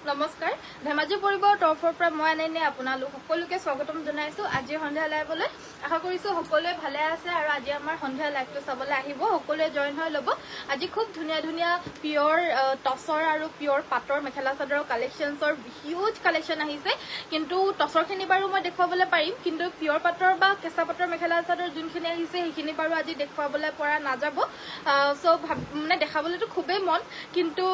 নমস্কাৰ ধেমাজি পৰিবৰ তৰফৰ পৰা মই আনন্দ আপোনালোক সকলোকে স্বাগতম জনাইছো আজি সন্ধিয়া লাইভলৈ আশা কৰিছো সকলোৱে ভালে আছে আৰু আজি আমাৰ সন্ধিয়া লাইভটো চাবলৈ আহিব সকলোৱে জয়েন হৈ ল'ব আজি খুব ধুনীয়া ধুনীয়া পিয়ৰ টছৰ আৰু পিয়ৰ পাটৰ মেখেলা চাদৰৰ কালেকশ্যনছৰ হিউজ কালেকশ্যন আহিছে কিন্তু টছৰখিনি বাৰু মই দেখুৱাবলৈ পাৰিম কিন্তু পিয়ৰ পাটৰ বা কেঁচা পাটৰ মেখেলা চাদৰ যোনখিনি আহিছে সেইখিনি বাৰু আজি দেখুৱাবলৈ পৰা নাযাব সো মানে দেখাবলৈতো খুবেই মন কিন্তু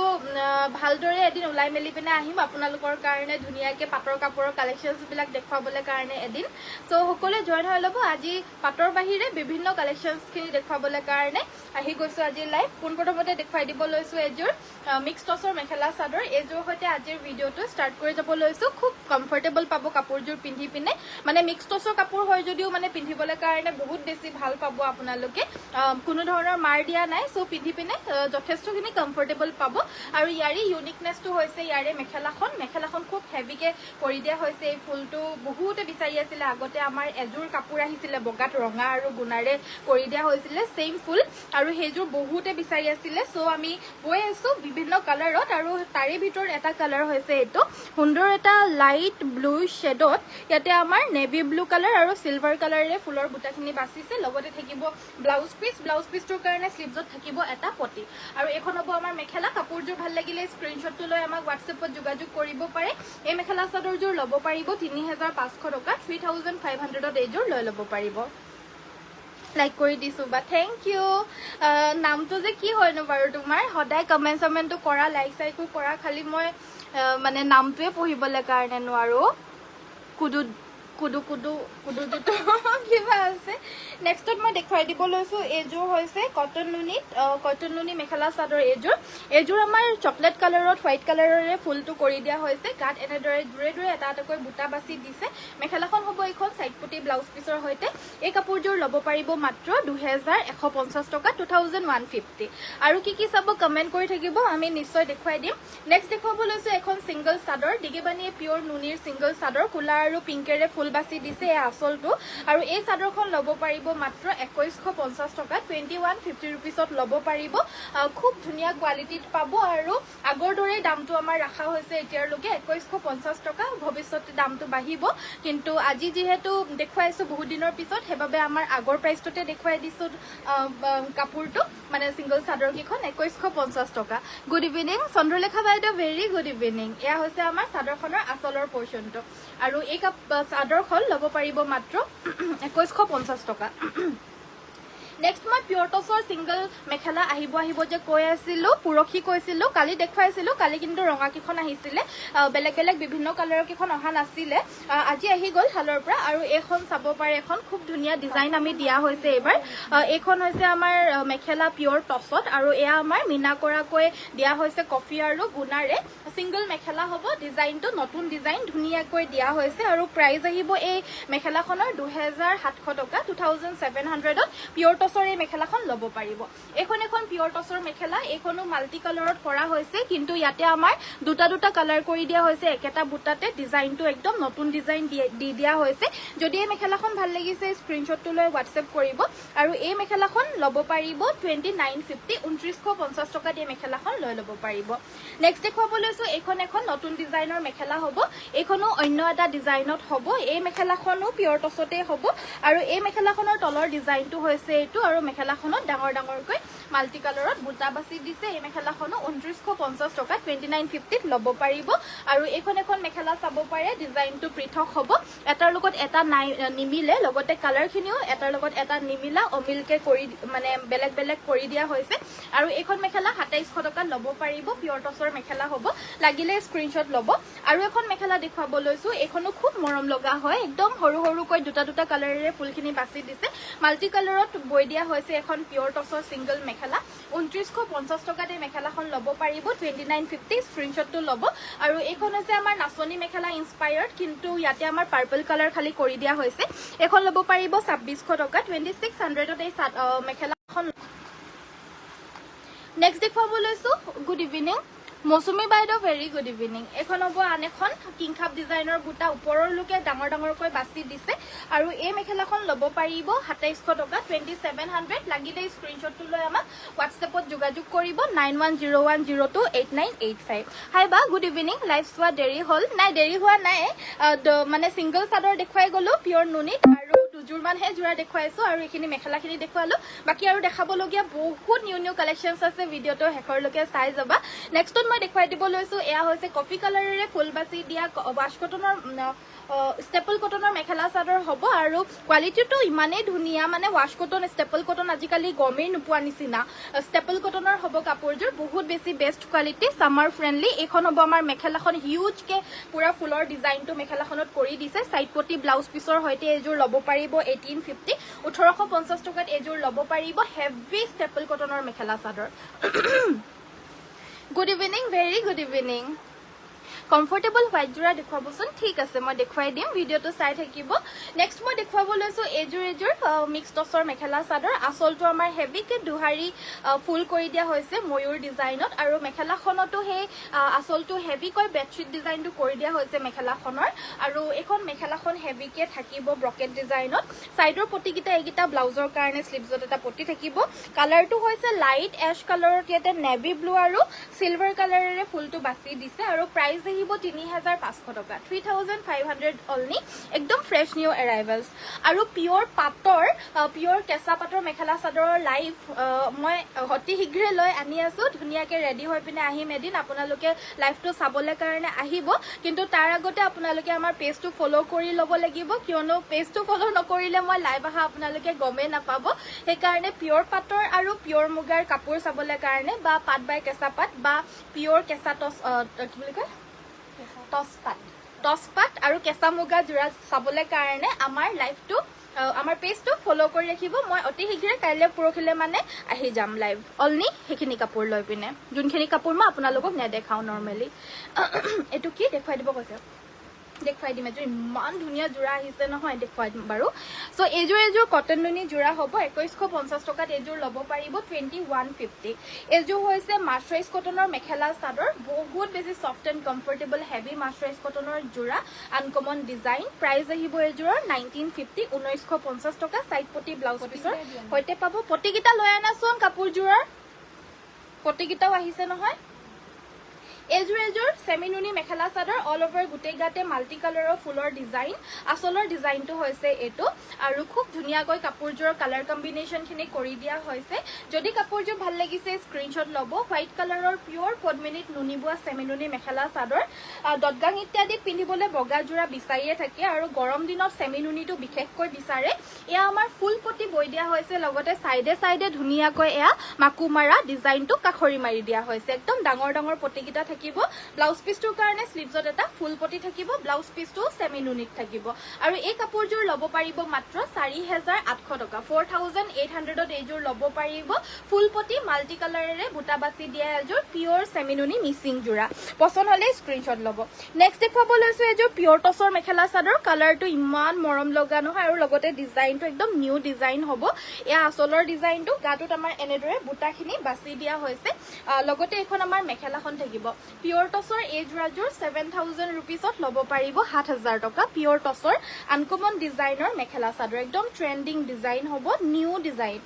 ভালদৰে এদিন ওলাই মেলি পিনে আহিম আপোনালোকৰ কাৰণে ধুনীয়াকৈ পাটৰ কাপোৰৰ কালেকশ্যনছবিলাক দেখুৱাবলৈ কাৰণে এদিন সো সকলোৱে জয়েন হৈ ল'ব আজি পাটৰ বাহিৰে বিভিন্ন কালেকশ্যনছখিনি দেখুৱাবলৈ কাৰণে আহি গৈছোঁ আজি লাইভ পোনপ্ৰথমতে দেখুৱাই দিব লৈছোঁ এযোৰ মিক্স টছৰ মেখেলা চাদৰ এইযোৰ সৈতে আজিৰ ভিডিঅ'টো ষ্টাৰ্ট কৰি যাব লৈছোঁ খুব কমফৰ্টেবল পাব কাপোৰযোৰ পিন্ধি পিনে মানে মিক্স টছৰ কাপোৰ হয় যদিও মানে পিন্ধিবলৈ কাৰণে বহুত বেছি ভাল পাব আপোনালোকে কোনো ধৰণৰ মাৰ দিয়া নাই সো পিন্ধি পিনে যথেষ্টখিনি কমফৰ্টেবল পাব আৰু ইয়াৰে ইউনিকনেছটো হৈছে ইয়াৰে মেখেলাখন খুব হেভিকে কৰি দিয়া হৈছে এই ফুলটো বহুতে বিচাৰি আছিলে আগতে আমাৰ এযোৰ কাপোৰ আহিছিলে বগাত ৰঙা আৰু গুণাৰে কৰি দিয়া হৈছিলে সেম ফুল আৰু সেইযোৰ বহুতে বিচাৰি আছিলে সো আমি বৈ আছো বিভিন্ন কালাৰত আৰু তাৰে ভিতৰত এটা কালাৰ হৈছে এইটো সুন্দৰ এটা লাইট ব্লু শ্বেডত ইয়াতে আমাৰ নেভি ব্লু কালাৰ আৰু সিলভাৰ কালাৰেৰে ফুলৰ বুটাখিনি বাচিছে লগতে থাকিব ব্লাউজ পিছটোৰ কাৰণে স্লিভছত থাকিব এটা পটি আৰু এখন হ'ব আমাৰ মেখেলা কাপোৰযোৰ ভাল লাগিলে স্ক্ৰীনশ্বটটো লৈ আমাক হোৱাটছএপত যোগাযোগ কৰিব পাৰে এই মেখেলা চাদৰযোৰ ল'ব পাৰিব ৩৫০০ টকা ৩৫০০ত এইযোৰ লৈ ল'ব পাৰিব লাইক কৰি দিছো বা থেংক ইউ নামটো যে কি হয়নো বাৰু তোমাৰ সদায় কমেণ্টটো কৰা লাইক চাইকো কৰা খালি মই মানে নামটোৱে পঢ়িবলৈ কাৰণে নোৱাৰো কুদু কিবা আছে নেক্সটত মই দেখুৱাই দিব লৈছোঁ এইযোৰ হৈছে কটন নুনি মেখেলা চাদৰ এইযোৰ আমাৰ চকলেট কালাৰত হোৱাইট কালাৰেৰে ফুলটো কৰি দিয়া হৈছে গাত এনেদৰে দূৰে এটা এটাকৈ বুটা বাছি দিছে মেখেলাখন হ'ব এইখন চাইড পটি ব্লাউজ পিছৰ সৈতে এই কাপোৰযোৰ ল'ব পাৰিব মাত্ৰ ২১৫০ টকা 2150 আৰু কি চাব কমেণ্ট কৰি থাকিব আমি নিশ্চয় দেখুৱাই দিম নেক্সট দেখুৱাব লৈছোঁ এখন ছিংগল চাদৰ ডিগিবানীয়ে পিয়ৰ নুনিৰ ছিংগল চাদৰ কোলা আৰু পিংকেৰে ফুল বাছি দিছে এই আঁচলটো আৰু এই চাদৰখন ল'ব পাৰিব মাত্ৰ ২১৫০ টকা 2150 ৰুপিছত ল'ব পাৰিব খুব ধুনীয়া কোৱালিটিত পাব আৰু আগৰ দৰে দামটো আমাৰ ৰখা হৈছে এতিয়ালৈকে ২১৫০ টকা ভৱিষ্যতে দামটো বাঢ়িব কিন্তু আজি যিহেতু দেখুৱাইছোঁ বহুত দিনৰ পিছত সেইবাবে আমাৰ আগৰ প্ৰাইচটোতে দেখুৱাই দিছোঁ কাপোৰটো মানে ছিংগল চাদৰকেইখন ২১৫০ টকা গুড ইভিনিং চন্দ্ৰলেখা বাইদেউ ভেৰি গুড ইভিনিং এয়া হৈছে আমাৰ চাদৰখনৰ আঁচলৰ পৰ্চনটো আৰু এই চাদৰখন ল'ব পাৰিব মাত্ৰ ২১৫০ টকা নেক্সট মই পিয়ৰ টছৰ ছিংগল মেখেলা আহিব যে কৈ আছিলোঁ পৰহি কৈছিলোঁ কালি দেখুৱাইছিলোঁ কালি কিন্তু ৰঙাকেইখন আহিছিলে বেলেগ বিভিন্ন কালাৰৰ কেইখন অহা নাছিলে আজি আহি গ'ল হালৰ পৰা আৰু এইখন চাব পাৰে এখন খুব ধুনীয়া ডিজাইন আমি দিয়া হৈছে এইবাৰ এইখন হৈছে আমাৰ মেখেলা পিয়ৰ টছত আৰু এয়া আমাৰ মীনা কৰাকৈ দিয়া হৈছে কফি আৰু গুণাৰে ছিংগল মেখেলা হ'ব ডিজাইনটো নতুন ডিজাইন ধুনীয়াকৈ দিয়া হৈছে আৰু প্ৰাইচ আহিব এই মেখেলাখনৰ ২৭০০ টকা 2700ত পিয়ৰ টছৰ এই মেখেলাখন ল'ব পাৰিব এখন পিয়ৰ টছৰ মেখেলা এইখনো মাল্টি কালাৰত কৰা হৈছে কিন্তু ইয়াতে আমাৰ দুটা কালাৰ কৰি দিয়া হৈছে একেটা বুটাতে ডিজাইনটো একদম নতুন ডিজাইন দি দিয়া হৈছে যদি এই মেখেলাখন ভাল লাগিছে স্ক্ৰীনশ্বটটো লৈ হোৱাটছএপ কৰিব আৰু এই মেখেলাখন ল'ব পাৰিব 2950 টকাত এই মেখেলাখন লৈ ল'ব পাৰিব নেক্সট দেখুৱাব লৈছোঁ এইখন নতুন ডিজাইনৰ মেখেলা হ'ব এইখনো অন্য এটা ডিজাইনত হ'ব এই মেখেলাখনো পিয়ৰ টছতে হ'ব আৰু এই মেখেলাখনৰ তলৰ ডিজাইনটো হৈছে এইটো আৰু মেখেলাখনত ডাঙৰকৈ মাল্টি কালাৰত বুটা বাছি দিছে এই মেখেলাখনো 2950 টকা 2950ত ল'ব পাৰিব আৰু এইখন মেখেলা চাব পাৰে ডিজাইনটো পৃথক হ'ব এটাৰ লগত এটা নিমিলে লগতে কালাৰখিনিও এটাৰ লগত এটা নিমিলা অমিলকে কৰি মানে বেলেগ কৰি দিয়া হৈছে আৰু এইখন মেখেলা ২৭০০ টকাত ল'ব পাৰিব পিয়ৰ টছৰ মেখেলা হ'ব লাগিলে স্ক্ৰীনশ্বট ল'ব আৰু এখন মেখেলা দেখুৱাব লৈছোঁ এইখনো খুব মৰম লগা হয় একদম সৰুকৈ দুটা কালাৰেৰে ফুলখিনি বাছি দিছে মাল্টি কালাৰত বৈ দিয়া হৈছে এখন পিয়ৰ টছৰ ছিংগল মেখেলা ২৯৫০ টকাত এই মেখেলাখন ল'ব পাৰিব 2950 স্ক্ৰীনশ্বটটো ল'ব আৰু এইখন হৈছে আমাৰ নাচনী মেখেলা ইনস্পায়াৰ্ড কিন্তু ইয়াতে আমাৰ পাৰ্পল কালাৰ খালি কৰি দিয়া হৈছে এইখন ল'ব পাৰিব ২৬০০ টকা 2600ত এই মেখেলাখন নেক্সট দেখুৱাব লৈছোঁ গুড ইভিনিং মৌচুমী বাইদেউ ভেৰি গুড ইভিনিং। এখন হ'ব আন এখন কিংখাপ ডিজাইনৰ বুটা ওপৰলৈকে ডাঙৰ ডাঙৰকৈ বাছি দিছে আৰু এই মেখেলাখন ল'ব পাৰিব 2700 টকা 2700 লাগিলে স্ক্ৰীনশ্বটটো লৈ আমাক হোৱাটছএপত যোগাযোগ কৰিব 9101028985। হাই বা গুড ইভিনিং। লাইভ চোৱা দেৰি হ'ল নাই? দেৰি হোৱা নাই, মানে ছিংগল চাদৰ দেখুৱাই গ'লো পিয়ৰ নুনিত আৰু দুযোৰমানহে যোৰা দেখুৱাইছো আৰু এইখিনি মেখেলাখিনি দেখুৱালো। বাকী আৰু দেখাবলগীয়া বহুত নিউ কালেকশ্যনছ আছে, ভিডিঅ'টো শেষৰলৈকে চাই যাবা। নেক্সটত মই দেখুৱাই দিব লৈছো এয়া হৈছে কফি কালাৰেৰে ফুল বাছি দিয়া ৱাছ কটনৰ ষ্টেপল কটনৰ মেখেলা চাদৰ হ'ব আৰু কোৱালিটিটো ইমানেই ধুনীয়া, মানে ৱাছ কটন ষ্টেপল কটন আজিকালি গমেই নোপোৱা নিচিনা। ষ্টেপল কটনৰ হ'ব কাপোৰযোৰ, বহুত বেছি বেষ্ট কোৱালিটি, সামাৰ ফ্ৰেণ্ডলি। এইখন হ'ব আমাৰ মেখেলাখন, হিউজকে পুৰা ফুলৰ ডিজাইনটো মেখেলাখনত কৰি দিছে। চাইড পটি ব্লাউজ পিছৰ সৈতে এইযোৰ ল'ব পাৰিব 1850, 1850 টকাত এইযোৰ ল'ব পাৰিব। হেভি ষ্টেপল কটনৰ mekhela chador. Good evening, very good evening. Comfortable white যোৰা দেখুৱাবচোন। ঠিক আছে, মই দেখুৱাই দিম, ভিডিঅ'টো চাই থাকিব। নেক্সট মই দেখুৱাব লৈছো এইযোৰ মিক্স টচৰ মেখেলা চাদৰ। আচলটো আমাৰ হেভিকে দুহাৰী ফুল কৰি দিয়া হৈছে ময়ূৰ ডিজাইনত আৰু মেখেলাখনতো সেই আচলটো হেভিকৈ বেডশ্বীট ডিজাইনটো কৰি দিয়া হৈছে মেখেলাখনৰ। আৰু এইখন মেখেলাখন হেভিকে থাকিব ব্ৰকেট ডিজাইনত। চাইডৰ পটিকেইটা এইকেইটা ব্লাউজৰ কাৰণে শ্লিভছত এটা পটি থাকিব। কালাৰটো হৈছে লাইট এছ কালাৰত, ইয়াতে নেভি ব্লু আৰু চিলভাৰ কালাৰেৰে ফুলটো বাছি দিছে আৰু প্ৰাইচ আহিব 3500 টকা, 3500 অনলি। একদম ফ্ৰেছ নিউ এৰাইভেলছ আৰু পিয়ৰ পাটৰ পিয়ৰ কেঁচা পাটৰ মেখেলা চাদৰৰ লাইভ মই অতি শীঘ্ৰে লৈ আনি আছো। ধুনীয়াকে ৰেডি হৈ পিনে আহিম এদিন, আপোনালোকে লাইভটো চাবলৈ কাৰণে আহিব। কিন্তু তাৰ আগতে আপোনালোকে আমাৰ পেজটো ফ'ল' কৰি ল'ব লাগিব, কিয়নো পেজটো ফ'ল' নকৰিলে মই লাইভ অহা আপোনালোকে গমেই নাপাব। সেইকাৰণে পিয়ৰ পাটৰ আৰু পিয়ৰ মুগাৰ কাপোৰ চাবলৈ কাৰণে বা পাট বাই কেঁচা পাট বা পিয়ৰ কেঁচা টচ কি বুলি কয় টচপাট আৰু কেঁচা মুগা যোৰা চাবলৈ কাৰণে আমাৰ লাইভটো আমাৰ পেজটো ফ'ল' কৰি ৰাখিব। মই অতি শীঘ্ৰে কাইলৈ পৰহিলৈ মানে আহি যাম লাইভ অনলি সেইখিনি কাপোৰ লৈ পিনে, যোনখিনি কাপোৰ মই আপোনালোকক নেদেখাওঁ নৰ্মেলি। এইটো কি দেখুৱাই দিব কৈছে? দেখুৱাই দিম। এযোৰ ইমান ধুনীয়া যোৰা আহিছে নহয়, দেখুৱাই দিম বাৰু। চ' এইযোৰ কটন নুনি যোৰা হ'ব 2150 টকাত এইযোৰ ল'ব পাৰিব 2150। এইযোৰ হৈছে মাৰ্চাৰাইজ কটনৰ মেখেলা চাদৰ, বহুত বেছি ছফ্ট এণ্ড কমফৰ্টেবল হেভি মাৰ্চাৰাইজ কটনৰ যোৰা, আনকমন ডিজাইন। প্ৰাইচ আহিব এইযোৰৰ 1950, 1950 টকা। চাইড পটি ব্লাউজ পিছৰ সৈতে পাব। পটিকেইটা লৈ আনাচোন, কাপোৰযোৰৰ পটিকেইটাও আহিছে নহয়। এইযোৰ চেমি নুনি মেখেলা চাদৰ, অল অভাৰ গোটেই গাতে মাল্টি কালাৰৰ ফুলৰ ডিজাইন। আচলৰ ডিজাইনটো হৈছে এইটো আৰু খুব ধুনীয়াকৈ কাপোৰযোৰৰ কালাৰ কম্বিনেশ্যনখিনি কৰি দিয়া হৈছে। যদি কাপোৰযোৰ ভাল লাগিছে স্ক্ৰীনশ্বট ল'ব। হোৱাইট কালাৰৰ পিয়ৰ পদ্মিনীত নুনি বোৱা চেমি নুনি মেখেলা চাদৰ। দদগাং ইত্যাদিত পিন্ধিবলৈ বগা যোৰা বিচাৰিয়ে থাকে আৰু গৰম দিনত চেমি নুনিটো বিশেষকৈ বিচাৰে। এয়া আমাৰ ফুল পটি বৈ দিয়া হৈছে, লগতে চাইডে চাইডে ধুনীয়াকৈ এয়া মাকু মাৰা ডিজাইনটো কাষৰি মাৰি দিয়া হৈছে। একদম ডাঙৰ ডাঙৰ পটিকেইটা থাকিব। ব্লাউজ পিছটোৰ কাৰণে শ্লিভছত এটা ফুল পটি থাকিব, ব্লাউজ পিছটো চেমি নুনিত থাকিব। আৰু এই কাপোৰযোৰ ল'ব পাৰিব মাত্ৰ 4800 টকা, 4800ত এইযোৰ ল'ব পাৰিব। ফুল পটি মাল্টি কালাৰেৰে বুটা বাছি দিয়া এযোৰ পিয়ৰ চেমি নুনি মিচিং যোৰা। পচন্দ হ'লে স্ক্ৰীনশ্বট ল'ব। নেক্সট দেখুৱাব লৈছো এযোৰ পিয়ৰ টচৰ মেখেলা চাদৰ। কালাৰটো ইমান মৰম লগা নহয় আৰু লগতে ডিজাইনটো একদম নিউ ডিজাইন হ'ব। এয়া আচলৰ ডিজাইনটো, গাটোত আমাৰ এনেদৰে বুটাখিনি বাছি দিয়া হৈছে। লগতে এইখন আমাৰ মেখেলাখন থাকিব। পিয়ৰ টচৰ এই যোৰাযোৰ 7000 ৰুপিজত ল'ব পাৰিব 7000 টকা। পিয়ৰ টচৰ আনকমন ডিজাইনৰ মেখেলা চাদৰ, একদম ট্ৰেণ্ডিং ডিজাইন হ'ব, নিউ ডিজাইন।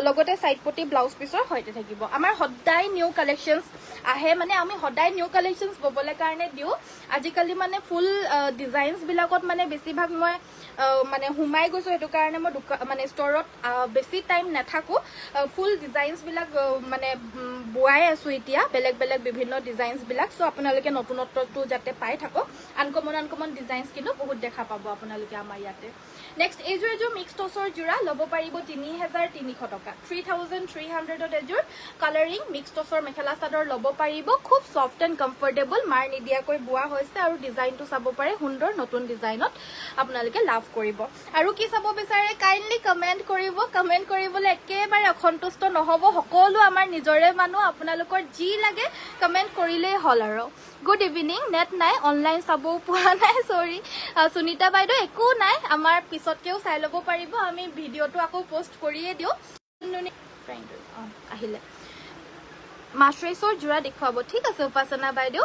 লগতে চাইড পটি ব্লাউজ পিছৰ সৈতে থাকিব। আমাৰ সদায় নিউ কালেকশ্যনছ আহে, মানে আমি সদায় নিউ কালেকশ্যনছ ববলৈ কাৰণে দিওঁ। আজিকালি মানে ফুল ডিজাইনছবিলাকত মানে বেছিভাগ মই মানে সোমাই গৈছো, সেইটো কাৰণে মই মানে ষ্টৰত বেছি টাইম নাথাকোঁ। ফুল ডিজাইনছবিলাক মানে বোৱাই আছো এতিয়া, বেলেগ বেলেগ বিভিন্ন ডিজাইনছবিলাক। চ' আপোনালোকে নতুনত্বটো যাতে পাই থাকক। আনকমন ডিজাইনছ কিন্তু বহুত দেখা পাব আপোনালোকে আমাৰ ইয়াতে। নেক্সট এইযোৰ মিক্স টচৰ যোৰা ল'ব পাৰিব 3300 টকা, 3300ত এযোৰ কালাৰিং মিক্স টচৰ মেখেলা চাদৰ ল'ব পাৰিব। খুব ছফ্ট এণ্ড কমফৰ্টেবল, মাৰ নিদিয়াকৈ বোৱা হৈছে আৰু ডিজাইনটো চাব পাৰে, সুন্দৰ নতুন ডিজাইনত আপোনালোকে লাভ কৰিব। আৰু কি চাব বিচাৰে কাইণ্ডলি কমেণ্ট কৰিব। কমেণ্ট কৰিবলৈ একেবাৰে অসন্তুষ্ট নহ'ব, সকলো আমাৰ নিজৰে মানুহ, আপোনালোকৰ যি লাগে কমেণ্ট কৰিলেই হ'ল আৰু। Good evening. নেট নাই, অনলাইন চাবও পোৱা নাই, চৰি সুনিতা বাইদেউ, একো নাই, আমাৰ পিছতকেও চাই ল'ব পাৰিব। আমি ভিডিঅ'টো আকৌ পোষ্ট কৰিয়ে দিওঁ। আহিলে মাছৰাইছৰ যোৰা দেখুৱাব ঠিক আছে উপাসনা বাইদেউ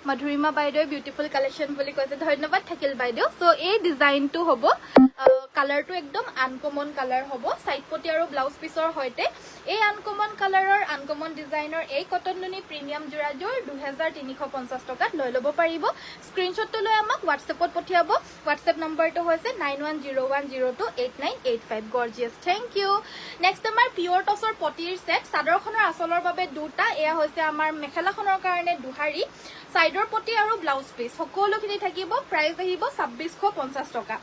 মধুৰিমা বাইদেউ বিউটিফুল কালেকশ্যন বুলি কৈছে ধন্যবাদ থাকিল বাইদেউ সো এই ডিজাইনটো হ'ব কালাৰটো একদম আনকমন কালাৰ হ'ব সাইড পটি আৰু ব্লাউজ পিছৰ হৈতে এই আনকমন কালাৰৰ আনকমন ডিজাইনৰ এই কটন নুনি প্ৰিমিয়াম যোৰাযোৰ 2350 টকাত লৈ ল'ব পাৰিব স্ক্ৰিনশ্বটটো লৈ আমাক হোৱাটছএপত পঠিয়াব হোৱাটছএপ নম্বৰটো হৈছে 9101028985 গৰ্জিয়াছ থ্যাংক ইউ নেক্সট আমাৰ পিওৰ টছৰ পটিৰ সেট সাদৰখনৰ আচলৰ বাবে দুটা এয়া হৈছে আমাৰ মেখেলাখনৰ কাৰণে দুহাৰী সাইডৰ পটি আৰু ব্লাউজ পিস সকলোখিনি থাকিব প্ৰাইস আহিব 2650 টকা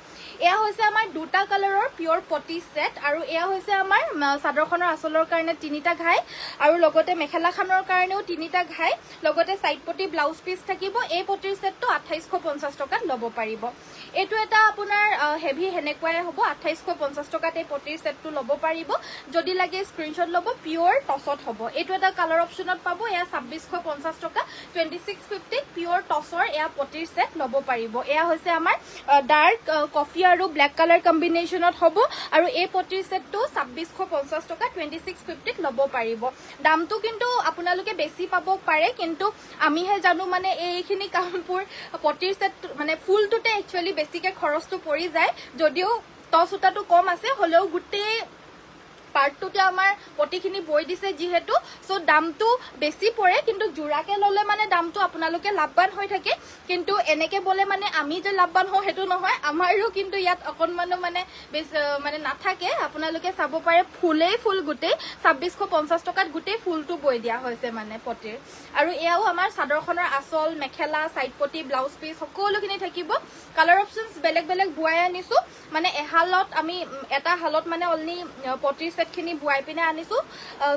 এয়া হৈছে আমাৰ দুটা কালাৰৰ পিওৰ পটি সেট আৰু এয়া হৈছে আমাৰ সাদৰখনৰ আচলৰ কাৰণে তিনিটা ঘাই আৰু লগতে মেখেলাখনৰ কাৰণেও তিনিটা ঘাই লগতে সাইড পটি ব্লাউজ পিস থাকিব এই পটিৰ সেটটো 2850 টকাত ল'ব পাৰিব এটো এটা আপোনাৰ হেভি হেনেকুৱাই হ'ব 2850 টকাত এই পটিৰ সেটটো ল'ব পাৰিব যদি লাগে স্ক্ৰিনশ্বট ল'ব পিওৰ টছত হ'ব এটো এটা কালাৰ অপচনত পাব এয়া 2650 টকা 2650 পিওৰ টসৰ এয়া পটিৰ সেট ল'ব পাৰিব এয়া হৈছে আমাৰ ডাৰ্ক কফি আৰু ব্ল্যাক কালাৰ কম্বিনেশনত হ'ব আৰু এই পটিৰ সেটটো 2650 টকা 2650 ত ল'ব পাৰিব দামটো কিন্তু আপোনালোকে বেছি পাব পাৰে কিন্তু আমিহে জানো মানে এইখিনি কামপুৰ পটিৰ সেট মানে ফুলটোতে একচুয়ালি বেছিকে খৰচটো পৰি যায় যদিও টসুটাটো কম আছে হলেও গুটে পাৰ্টটোতে আমাৰ পটিখিনি বৈ দিছে যিহেতু সো দামটো বেছি পৰে কিন্তু জোৰাকে ললে মানে দামটো আপোনালোকে লাভবান হৈ থাকে কিন্তু এনেকে বলে মানে আমি যে লাভবান হও হেতু নহয় আমাৰো কিন্তু ইয়াত অকনমান মানে মানে নাথাকে আপোনালোকে চাব পাৰে ফুলেই ফুল গুটে 2650 টকাত গুটে ফুলটো বৈ দিয়া হৈছে মানে পটিৰ আৰু এয়াও আমাৰ সাদৰখনৰ আসল মেখেলা সাইড পটি ব্লাউজ পিস সকলোখিনি থাকিব কালাৰ অপচনস বেলেগ বেলেগ বুৱাই আনিছো মানে এহালত আমি এটা হালত মানে অনলি পটিৰ সেটখিনি বুৱাই পিনে আনিছো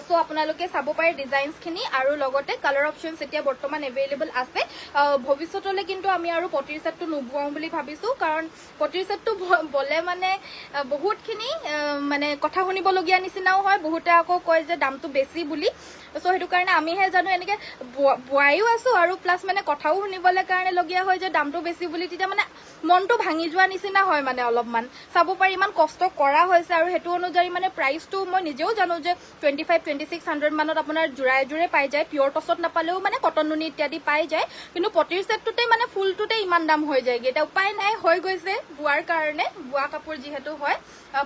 সো আপোনালোকে চাব পাৰে ডিজাইনস খিনি আৰু লগতে কালাৰ অপচনস এতিয়া বৰ্তমান এভেইলেবল আছে ভৱিষ্যতলৈ কিন্তু আমি আৰু পটিৰ সেটটো নুবুৱাও বুলি ভাবিছো কাৰণ পটিৰ সেটটো বলে মানে বহুতখিনি মানে কথা শুনিবলগীয়া নিচিনাও হয় বহুতে আকৌ কয় যে দামটো বেছি বুলি সো হেতু কাৰণে আমিহে জানো এনেকে বুৱাইও আছো আৰু প্লাস মানে কথাও শুনিবলে কাৰণে লগিয়া হয় যে দামটো বেছি বুলি তেতিয়া মানে মনটো ভাঙি যোৱা নিচিনা হয় মানে অলপমান চাব পাৰি ইমান কষ্ট কৰা হৈছে আৰু হেতু অনুযায়ী মানে প্ৰাইসটো মই নিজেও জানো যে 25-2600 মানত আপোনাৰ জোৰে পাই যায় পিওৰ টছত নাপালেও মানে কটন নুনি ইত্যাদি পাই যায় কিন্তু পটিৰ সেটটোতে মানে ফুলটোতে ইমান দাম হৈ যায় এটা উপায় নাই হৈ গৈছে বুৱাৰ কাৰণে বুৱা কাপোৰ যিহেতু হয়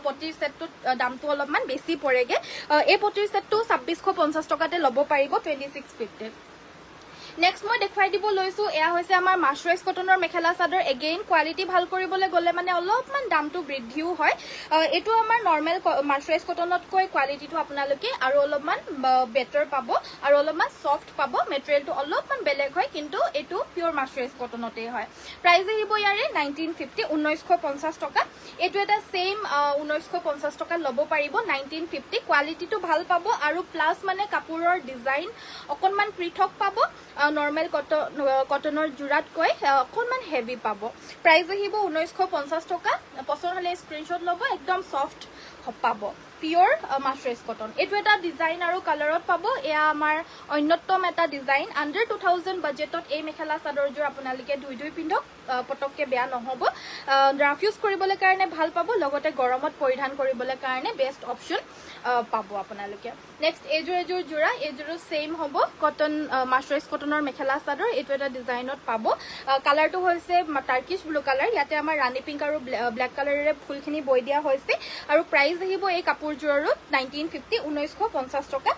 পটিৰ সেটটোত দামটো অলপমান বেছি পৰেগে এই পটিৰ সেটটো 2650 টকাতে ল'ব পাৰিব 2650 নেক্সট মই দেখাই দিব লৈছো এয়া হৈছে আমাৰ মাছৰাইজ কটনৰ মেখেলা চাদৰ এগেইন কোৱালিটি ভাল কৰিবলৈ গলে মানে অলপমান দামটো বৃদ্ধিও হয় এটো আমাৰ নৰমাল মাছৰাইজ কটনত কৈ কোৱালিটিটো আপোনালোকে আৰু অলপমান বেটাৰ পাব আৰু অলপমান সফট পাব মেটেৰিয়েলটো অলপমান বেলেগ হয় কিন্তু এটো পিওৰ মাছৰাইজ কটনতে হয় প্ৰাইস আহিব ইয়াৰে 1950 টকা এটো এটা সেম 1950 টকা ল'ব পাৰিব 1950 কোৱালিটিটো ভাল পাব আৰু প্লাস মানে কাপোৰৰ ডিজাইন অকনমান পৃথক পাব নৰমাল কটনৰ জোৰাত কৈ অকনমান হেভি পাব প্ৰাইস আহিব 1950 টকা পছন্দ হলে স্ক্ৰিনশ্বট ল'ব একদম সফট পাব পিওৰ মাছৰাইজ কটন এটো এটা ডিজাইন আৰু কালাৰত পাব এয়া আমাৰ অন্যতম এটা ডিজাইন আন্ডাৰ 2000 বাজেটত এই মেখেলা চাদৰযোৰ আপোনালোকে দুই পিন্ধক পটককে বেয়া নহব ৰাফ ইউজ কৰিবলৈ কাৰণে ভাল পাব লগতে গৰমত পৰিধান কৰিবলৈ কাৰণে বেষ্ট অপচন পাব আপোনালোকে নেক্সট এজোৰ জোৰা এজোৰো সেম হ'ব কটন মাছৰাইজ কটনৰ মেখেলা চাদৰ এটো এটা ডিজাইনত পাব কালাৰটো হৈছে টাৰ্কিশ ব্লু কালাৰ ইয়াতে আমাৰ ৰাণী পিংক আৰু ব্ল্যাক কালাৰেৰে ফুলখিনি বৈ দিয়া হৈছে আৰু প্ৰাইস আহিব এই কাপোৰযোৰৰো 1950 টকা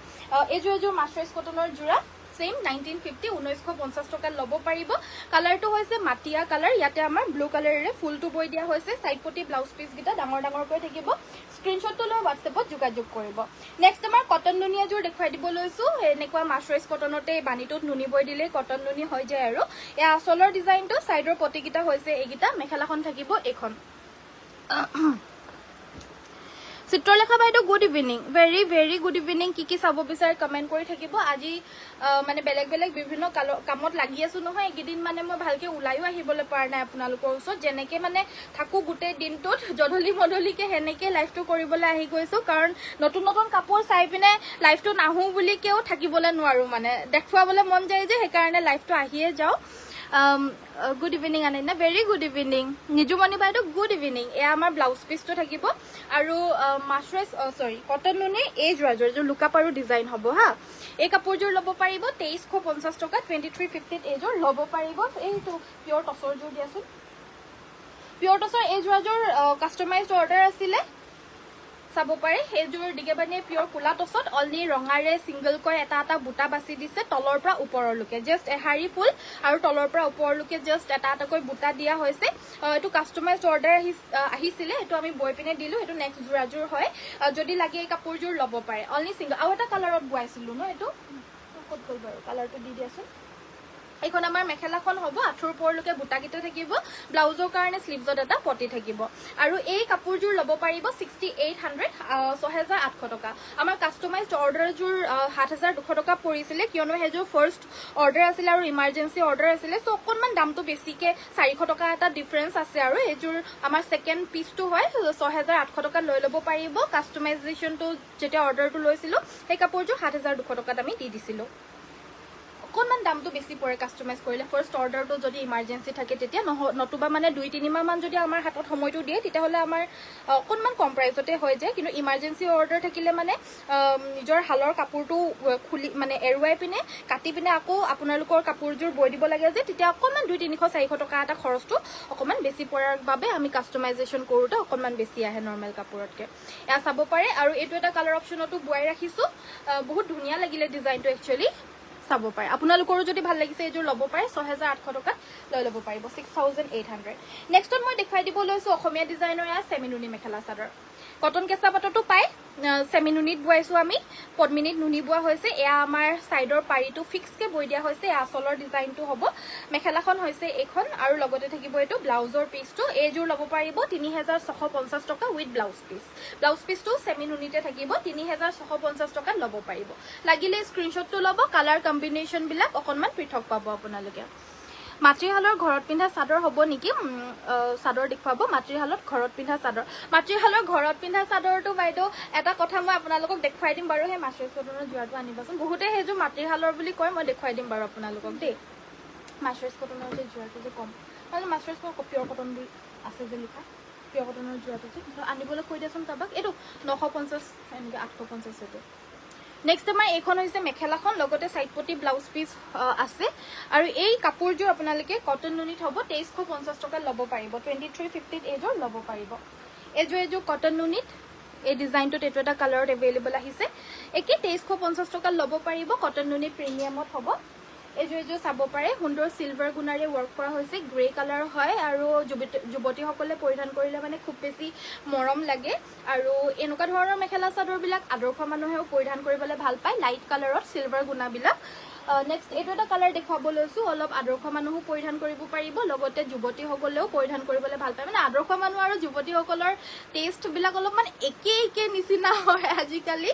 এজোৰ মাছৰাইজ কটনৰ জোৰা সেম 1950 টকা ল'ব পাৰিব কালাৰটো হৈছে মাটিয়া কালাৰ ইয়াতে আমাৰ ব্লু কালাৰেৰে ফুলটো বৈ দিয়া হৈছে সাইড পটি ব্লাউজ পিস গিটা ডাঙৰ কৈ থাকিব স্ক্ৰিনশ্বটটো লৈ হোৱাটছএপত যোগাযোগ কৰিব নেক্সট আমাৰ কটন নুনি এজোৰ দেখাই দিব লৈছো এনেকুৱা মাছৰাইজ কটনতে বানিটোত নুনি বৈ দিলে কটন নুনি হৈ যায় আৰু এই আসলৰ ডিজাইনটো সাইডৰ পটি গিটা হৈছে এইগিটা মেখেলাখন থাকিব এখন চিত্ৰলেখা বাইদেউ good evening very very good evening কি চাব বিচাৰে কমেন্ট কৰি থাকিব আজি মানে বেলেগ বিভিন্ন কামত লাগি আছো নহয় একদিন মানে মই ভালকে উলাইও আহিবলৈ পাৰা নাই আপোনালোকৰ ওচৰত যেনেকে মানে থাকো গুটে দিনটোত জধলি মধলিকে হেনেকে লাইভটো কৰিবলৈ আহি গৈছো কাৰণ নতুন কাপোৰ চাই পিনে লাইভটো নাহু বুলি কেও থাকিবলৈ নোৱাৰো মানে দেখুৱাবলৈ মন যায় যে সেই কাৰণে লাইভটো আহিয়ে যাও good evening Ananya, very good evening. Nijumoni বাইদেউ গুড ইভিনিং। এয়া আমাৰ ব্লাউজ পিচটো থাকিব আৰু মাছৰাইজ কটন নুনি এই যোৰাযোৰ লুকাপাৰু ডিজাইন হ'ব হা। এই কাপোৰযোৰ ল'ব পাৰিব 2350 টকা, 2350 এইযোৰ ল'ব পাৰিব। এইটো পিয়ৰ টচৰ যোৰ দিয়াচোন। পিয়ৰ টচৰ এই যোৰাযোৰ কাষ্টমাইজড অৰ্ডাৰ আছিলে, চাব পাৰে। সেইযোৰ দিগেবানীয়ে পিয়ৰ কোলা টচত অনলি ৰঙাৰে ছিংগলকৈ এটা এটা বুটা বাছি দিছে তলৰ পৰা ওপৰলৈকে, জাষ্ট এহাৰি ফুল আৰু তলৰ পৰা ওপৰলৈকে জাষ্ট এটা এটাকৈ বুটা দিয়া হৈছে। এইটো কাষ্টমাইজড অৰ্ডাৰ আহিছিলে, এইটো আমি বৈ পিনে দিলোঁ। এইটো নেক্সট যোৰাযোৰ হয়, যদি লাগে এই কাপোৰযোৰ ল'ব পাৰে। অনলি ছিংগল আৰু এটা কালাৰত বোৱাইছিলোঁ ন, এইটো ক'ত গ'ল বাৰু, কালাৰটো দি দিয়াচোন। এইখন আমাৰ মেখেলাখন হ'ব, আঁঠুৰ ওপৰলৈকে বুটাকেইটা থাকিব, ব্লাউজৰ কাৰণে শ্লিভছত এটা পটি থাকিব। আৰু এই কাপোৰযোৰ ল'ব পাৰিব 6800, 6800 টকা। আমাৰ কাষ্টমাইজড অৰ্ডাৰযোৰ 7200 টকা পৰিছিলে, কিয়নো সেইযোৰ ফাৰ্ষ্ট অৰ্ডাৰ আছিলে আৰু ইমাৰ্জেঞ্চি অৰ্ডাৰ আছিলে, চ' অকণমান দামটো বেছিকৈ 400 টকা এটা ডিফাৰেঞ্চ আছে। আৰু এইযোৰ আমাৰ ছেকেণ্ড পিচটো হয়, 6800 টকাত লৈ ল'ব পাৰিব। কাষ্টমাইজেশ্যনটো যেতিয়া অৰ্ডাৰটো লৈছিলোঁ সেই কাপোৰযোৰ 7200 টকাত আমি দি দিছিলোঁ। অকণমান দামটো বেছি পৰে কাষ্টমাইজ কৰিলে, ফাৰ্ষ্ট অৰ্ডাৰটো যদি ইমাৰ্জেঞ্চি থাকে তেতিয়া, নতুবা মানে 2-3 মাহমান যদি আমাৰ হাতত সময়টো দিয়ে তেতিয়াহ'লে আমাৰ অকণমান কম প্ৰাইজতে হৈ যায়। কিন্তু ইমাৰ্জেঞ্চি অৰ্ডাৰ থাকিলে মানে নিজৰ শালৰ কাপোৰটো খুলি মানে এৰুৱাই পিনে কাটি পিনে আকৌ আপোনালোকৰ কাপোৰযোৰ বৈ দিব লাগে যে, তেতিয়া অকণমান 200-300-400 টকা এটা খৰচটো অকণমান বেছি পৰাৰ বাবে আমি কাষ্টমাইজেশ্যন কৰোঁতে অকণমান বেছি আহে নৰ্মেল কাপোৰতকৈ। এয়া চাব পাৰে। আৰু এইটো এটা কালাৰ অপশ্যনতো বোৱাই ৰাখিছোঁ, বহুত ধুনীয়া লাগিলে ডিজাইনটো একচুৱেলি, চাব পাৰে। আপোনালোকৰো যদি ভাল লাগিছে এইযোৰ ল'ব পাৰে, 6800 টকাত লৈ ল'ব পাৰিব, 6800। নেক্সটত মই দেখুৱাই দিব লৈছোঁ অসমীয়া ডিজাইনৰ এয়া ছেমি নুনি মেখেলা চাদৰ। কটন কেঁচা পাততো পায়, ছেমি নুনিত বোৱাইছোঁ আমি, পদ্মিনীত নুনি বোৱা হৈছে। এয়া আমাৰ ছাইডৰ পাৰিটো ফিক্সকৈ বৈ দিয়া হৈছে, এয়া আচলৰ ডিজাইনটো হ'ব। মেখেলাখন হৈছে এইখন আৰু লগতে থাকিব এইটো ব্লাউজৰ পিচটো। এইযোৰ ল'ব পাৰিব 3650 টকা উইথ ব্লাউজ পিচ। ব্লাউজ পিচটো ছেমি নুনিতে থাকিব, 3650 টকাত ল'ব পাৰিব। লাগিলে স্ক্ৰীনশ্বটটো ল'ব, কালাৰ কম্বিনেশ্যনবিলাক অকণমান পৃথক পাব আপোনালোকে। মাতৃশালৰ ঘৰত পিন্ধা চাদৰ হ'ব নেকি? চাদৰ দেখুৱাব, মাতৃশালত ঘৰত পিন্ধা চাদৰ। মাতৃশালৰ ঘৰত পিন্ধা চাদৰটো বাইদেউ এটা কথা মই আপোনালোকক দেখুৱাই দিম বাৰু, সেই মাছৰাইজ কটনৰ যোৰাটো আনিবাচোন। বহুতে সেইযোৰ মাতৃশালৰ বুলি কয়, মই দেখুৱাই দিম বাৰু আপোনালোকক দেই। মাছৰাইজ কটনৰ যে যোৰাটো যে কম, নহ'লে মাছৰাইজ পিয়ৰ কটন বুলি আছে যে লিখা, পিয়ৰ কটনৰ যোৰাটো যে আনিবলৈ কৈ দিয়াচোন কাৰোবাক। এইটো 950, এনেকৈ 850 এইটো। নেক্সট আমাৰ এইখন হৈছে মেখেলাখন, লগতে চাইড পটি ব্লাউজ পিচ আছে। আৰু এই কাপোৰযোৰ আপোনালোকে কটন নুনিত হ'ব, 2350 টকাত ল'ব পাৰিব, 2350 এইযোৰ ল'ব পাৰিব। এইযোৰ কটন নুনিত এই ডিজাইনটোত এইটো এটা কালাৰত এভেইলেবল আহিছে, একে 2350 টকাত ল'ব পাৰিব, কটন নুনি প্ৰিমিয়ামত হ'ব। এইযোৰ চাব পাৰে, সুন্দৰ চিলভাৰ গুণাৰে ৱৰ্ক কৰা হৈছে, গ্ৰে কালাৰ হয় আৰু যুৱতীসকলে পৰিধান কৰিলে মানে খুব বেছি মৰম লাগে। আৰু এনেকুৱা ধৰণৰ মেখেলা চাদৰবিলাক আদৰ্শ মানুহেও পৰিধান কৰিবলৈ ভাল পায়, লাইট কালাৰত চিলভাৰ গুণাবিলাক। নেক্সট এইটো এটা কালাৰ দেখুৱাব লৈছোঁ, অলপ আদৰ্শ মানুহো পৰিধান কৰিব পাৰিব, লগতে যুৱতীসকলেও পৰিধান কৰিবলৈ ভাল পায়। মানে আদৰ্শ মানুহ আৰু যুৱতীসকলৰ টেষ্টবিলাক অলপমান একে নিচিনা হয় আজিকালি,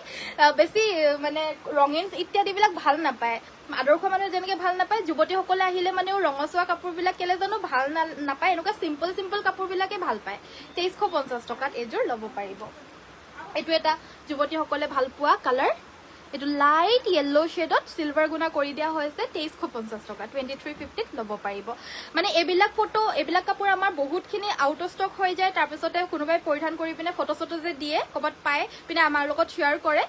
বেছি মানে ৰঙীন ইত্যাদিবিলাক ভাল নাপায়। আদৰ্শ মানুহে যেনেকৈ ভাল নাপায়, যুৱতীসকলে আহিলে মানেও ৰঙচুৱা কাপোৰবিলাক কেলে জানো ভাল নাপায়, এনেকুৱা চিম্পল কাপোৰবিলাকে ভাল পায়। 2350 টকাত এইযোৰ ল'ব পাৰিব। এইটো এটা যুৱতীসকলে ভাল পোৱা কালাৰ, এইটো লাইট য়েল্লো শ্বেডত চিলভাৰ গুণা কৰি দিয়া হৈছে, 2350 টকা, 2350ত ল'ব পাৰিব। মানে এইবিলাক কাপোৰ আমাৰ বহুতখিনি আউট অফ ষ্টক হৈ যায়, তাৰপিছতে কোনোবাই পৰিধান কৰি পিনে ফটো যে দিয়ে, ক'ৰবাত পায় পিনে আমাৰ লগত শ্বেয়াৰ কৰে,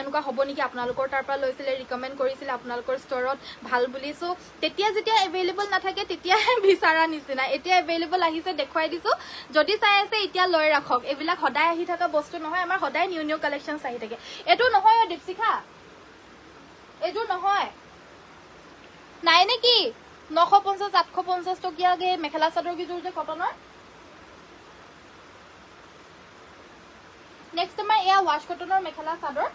এনেকুৱা হ'ব নেকি, আপোনালোকৰ তাৰ পৰা লৈছিলে, ৰিকমেণ্ড কৰিছিলে আপোনালোকৰ ষ্টৰত ভাল বুলি। চ' তেতিয়া যেতিয়া এভেইলেবল নাথাকে তেতিয়াহে বিচাৰা নিচিনা, এতিয়া এভেইলেবল আহিছে দেখুৱাই দিছোঁ, যদি চাই আছে এতিয়া লৈ ৰাখক। এইবিলাক সদায় আহি থকা বস্তু নহয়, আমাৰ সদায় নিউ কালেকশ্যনছ আহি থাকে। এইটো নহয় দীপশিখা, এইযোৰ নহয়, নাই নেকি 950 850 টকীয়াকে মেখেলা চাদৰ কেইযোৰ যে কটনৰ। নেক্সট আমাৰ এয়া ৱাছ কটনৰ মেখেলা চাদৰ,